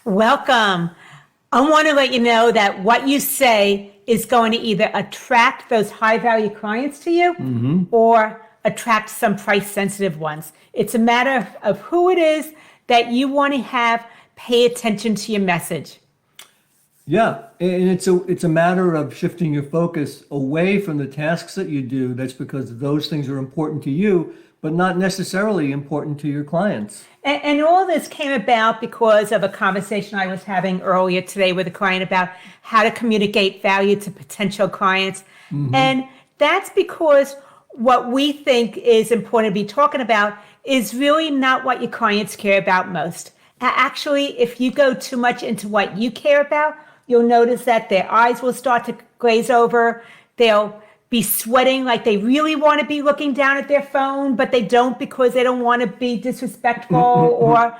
Welcome. I want to let you know that what you say is going to either attract those high value clients to you or attract some price sensitive ones. It's a matter of who it is that you want to have pay attention to your message. Yeah, and it's a matter of shifting your focus away from the tasks that you do. That's because those things are important to you, but not necessarily important to your clients. And all this came about because of a conversation I was having earlier today with a client about how to communicate value to potential clients. And that's because what we think is important to be talking about is really not what your clients care about most. Actually, if you go too much into what you care about, you'll notice that their eyes will start to glaze over. They'll be sweating like they really want to be looking down at their phone, but they don't because they don't want to be disrespectful or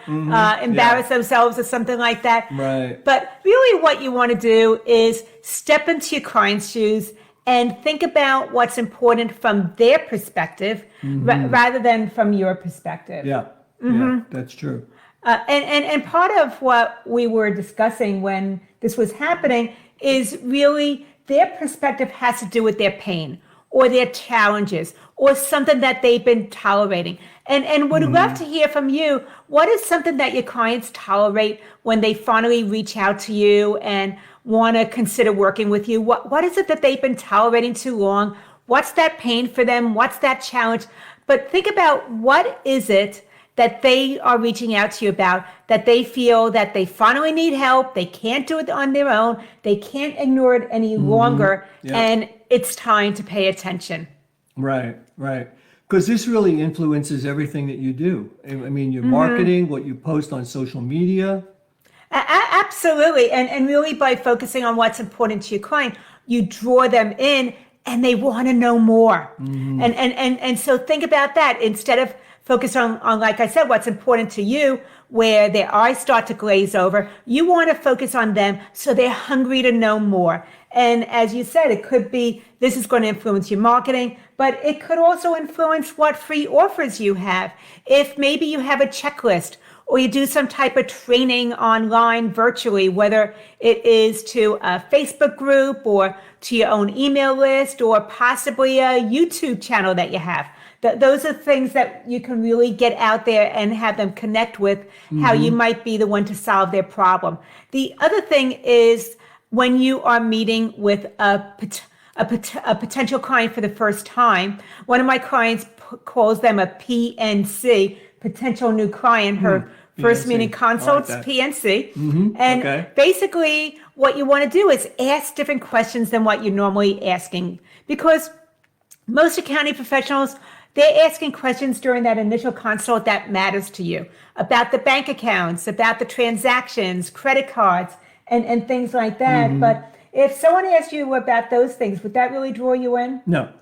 embarrass themselves or something like that. Right. But really what you want to do is step into your client's shoes and think about what's important from their perspective rather than from your perspective. Yeah, yeah, that's true. And part of what we were discussing when this was happening is really their perspective has to do with their pain or their challenges or something that they've been tolerating. And would love to hear from you. What is something that your clients tolerate when they finally reach out to you and want to consider working with you? What is it that they've been tolerating too long? What's that pain for them? What's that challenge? But think about what is it that they are reaching out to you about, that they feel that they finally need help, they can't do it on their own, they can't ignore it any longer, and it's time to pay attention. Right, right. Because this really influences everything that you do. I mean, your marketing, what you post on social media. Absolutely, and really by focusing on what's important to your client, you draw them in and they want to know more. And so think about that. Instead of focus on, like I said, what's important to you, where their eyes start to glaze over. You want to focus on them so they're hungry to know more. And as you said, it could be, this is going to influence your marketing, but it could also influence what free offers you have. If maybe you have a checklist or you do some type of training online virtually, whether it is to a Facebook group or to your own email list or possibly a YouTube channel that you have. Those are things that you can really get out there and have them connect with how you might be the one to solve their problem. The other thing is when you are meeting with a potential client for the first time, one of my clients calls them a PNC, potential new client, her first PNC. meeting consults, like PNC. And basically what you want to do is ask different questions than what you're normally asking, because most accounting professionals, they're asking questions during that initial consult that matters to you about the bank accounts, about the transactions, credit cards, and things like that. But if someone asked you about those things, would that really draw you in? No.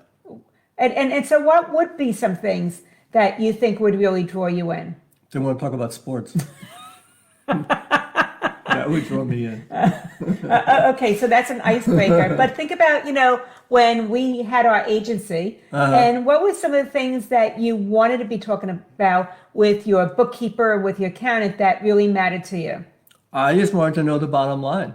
And so what would be some things that you think would really draw you in? They want to talk about sports. That would draw me in. Okay, so that's an icebreaker. But think about, when we had our agency, and what were some of the things that you wanted to be talking about with your bookkeeper, with your accountant that really mattered to you? I just wanted to know the bottom line.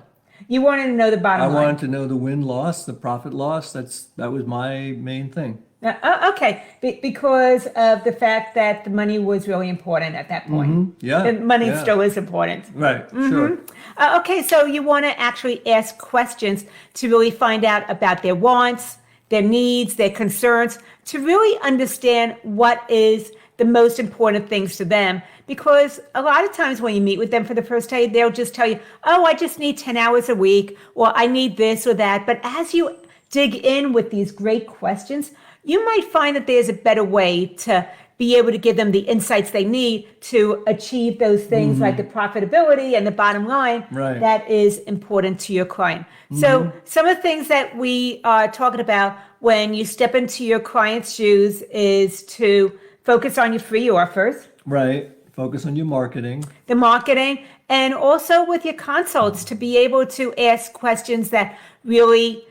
You wanted to know the bottom line. I wanted to know the win-loss, the profit-loss. That was my main thing. Okay, because of the fact that the money was really important at that point. Yeah. The money still is important. Right, sure. Okay, so you want to actually ask questions to really find out about their wants, their needs, their concerns, to really understand what is the most important things to them. Because a lot of times when you meet with them for the first time, they'll just tell you, oh, I just need 10 hours a week, or I need this or that. But as you dig in with these great questions, you might find that there's a better way to be able to give them the insights they need to achieve those things like the profitability and the bottom line that is important to your client. So some of the things that we are talking about when you step into your client's shoes is to focus on your free offers. Right. Focus on your marketing. The marketing, and also with your consults to be able to ask questions that really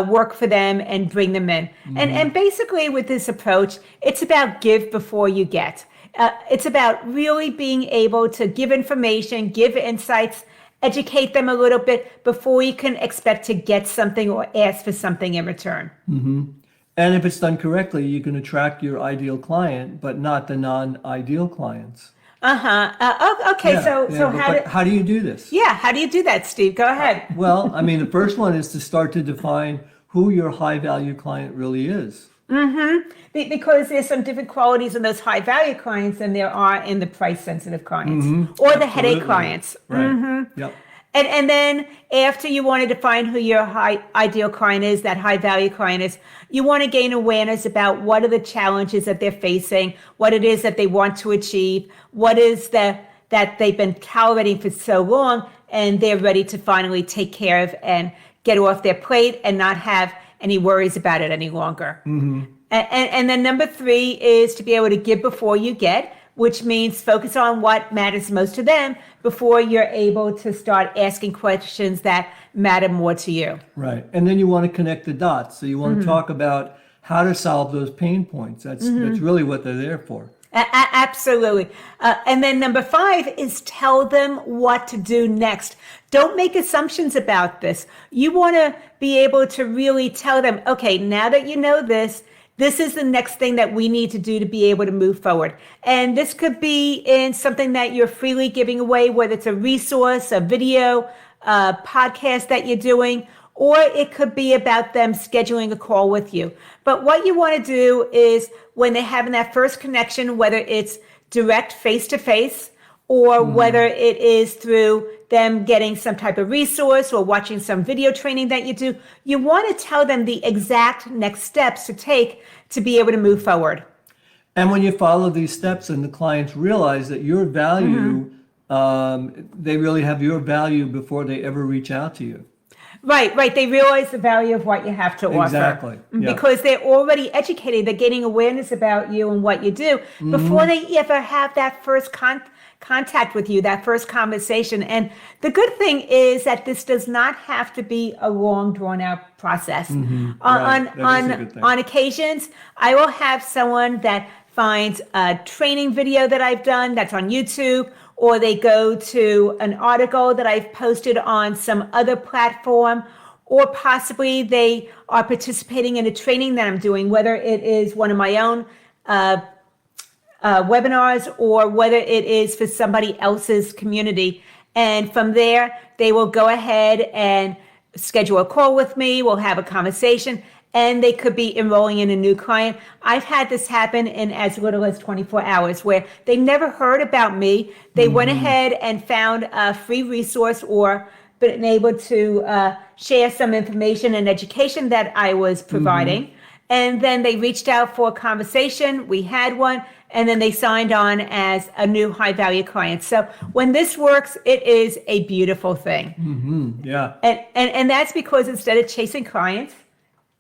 work for them and bring them in. And basically with this approach, it's about give before you get. It's about really being able to give information, give insights, educate them a little bit before you can expect to get something or ask for something in return. And if it's done correctly, you can attract your ideal client, but not the non-ideal clients. Okay. Yeah, So yeah, but how do you do this? how do you do that, Steve? Go ahead. Well, I mean, the first one is to start to define who your high value client really is. Because there's some different qualities in those high value clients than there are in the price sensitive clients or the headache clients. Right. Yep. And then after you want to define who your high ideal client is, that high value client is, you want to gain awareness about what are the challenges that they're facing, what it is that they want to achieve, what is that they've been calibrating for so long, and they're ready to finally take care of and get off their plate and not have any worries about it any longer. And then number 3 is to be able to give before you get, which means focus on what matters most to them before you're able to start asking questions that matter more to you. Right. And then you want to connect the dots. So you want to talk about how to solve those pain points. That's really what they're there for. Absolutely. And then number 5 is tell them what to do next. Don't make assumptions about this. You want to be able to really tell them, okay, now that you know this is the next thing that we need to do to be able to move forward. And this could be in something that you're freely giving away, whether it's a resource, a video, a podcast that you're doing, or it could be about them scheduling a call with you. But what you want to do is when they're having that first connection, whether it's direct face-to-face or whether it is through them getting some type of resource or watching some video training that you do, you want to tell them the exact next steps to take to be able to move forward. And when you follow these steps and the clients realize that your value, they really have your value before they ever reach out to you. Right. They realize the value of what you have to offer. Exactly. Yeah. Because they're already educated. They're gaining awareness about you and what you do before they ever have that first contact with you, that first conversation. And the good thing is that this does not have to be a long, drawn-out process. On occasions, I will have someone that finds a training video that I've done that's on YouTube, or they go to an article that I've posted on some other platform, or possibly they are participating in a training that I'm doing, whether it is one of my own webinars or whether it is for somebody else's community. And from there, they will go ahead and schedule a call with me. We'll have a conversation, and they could be enrolling in a new client. I've had this happen in as little as 24 hours where they never heard about me. They went ahead and found a free resource or been able to share some information and education that I was providing. And then they reached out for a conversation. We had one, and then they signed on as a new high value client. So when this works, it is a beautiful thing. Yeah. And that's because instead of chasing clients,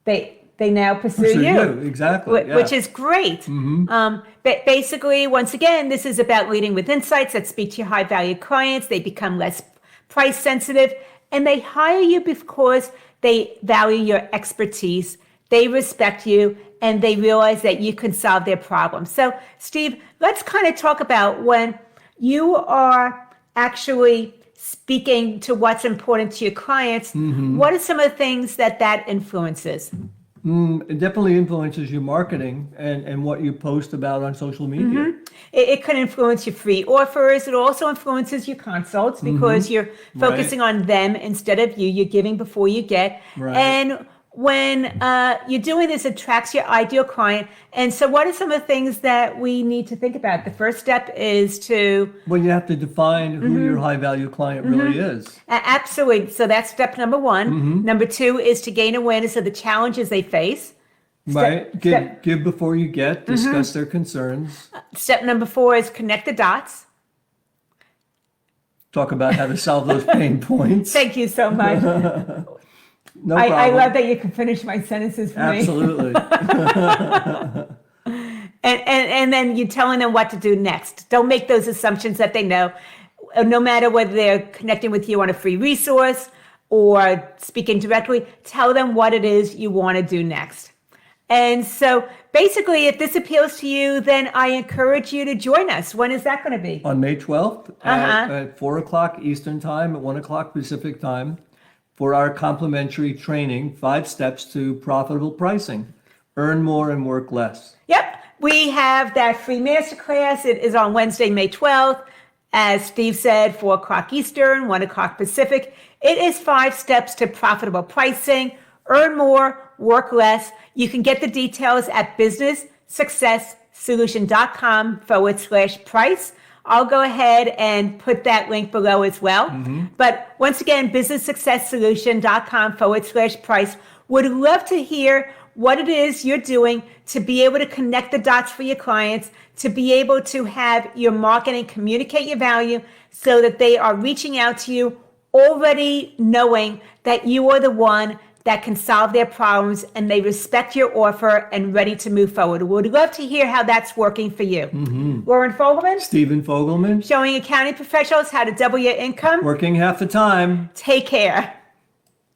they now pursue you. Exactly. Which is great. But basically, once again, this is about leading with insights that speak to your high value clients. They become less price sensitive, and they hire you because they value your expertise. They respect you, and they realize that you can solve their problems. So, Steve, let's kind of talk about when you are actually speaking to what's important to your clients, what are some of the things that influences? It definitely influences your marketing and what you post about on social media. It can influence your free offers. It also influences your consults because you're focusing on them instead of you. You're giving before you get. And when you're doing this, it attracts your ideal client. And so what are some of the things that we need to think about? The first step is to... Well, you have to define who your high value client really is. Absolutely. So that's step number 1. Number 2 is to gain awareness of the challenges they face. Give before you get, discuss their concerns. Step number 4 is connect the dots. Talk about how to solve those pain points. Thank you so much. No problem. I love that you can finish my sentences for me. Absolutely. and then you're telling them what to do next. Don't make those assumptions that they know. No matter whether they're connecting with you on a free resource or speaking directly, tell them what it is you want to do next. And so basically, if this appeals to you, then I encourage you to join us. When is that going to be? On May 12th at 4 o'clock Eastern Time, at 1 o'clock Pacific Time, for our complimentary training, 5 steps to profitable pricing. Earn more and work less. Yep. We have that free masterclass. It is on Wednesday, May 12th. As Steve said, 4 o'clock Eastern, 1 o'clock Pacific. It is 5 steps to profitable pricing. Earn more, work less. You can get the details at businesssuccesssolution.com/price. I'll go ahead and put that link below as well. But once again, businesssuccesssolution.com/price. Would love to hear what it is you're doing to be able to connect the dots for your clients, to be able to have your marketing communicate your value so that they are reaching out to you already knowing that you are the one that can solve their problems and they respect your offer and ready to move forward. Would love to hear how that's working for you. Loren Fogelman, Stephen Fogelman, showing accounting professionals how to double your income. working half the time. Take care.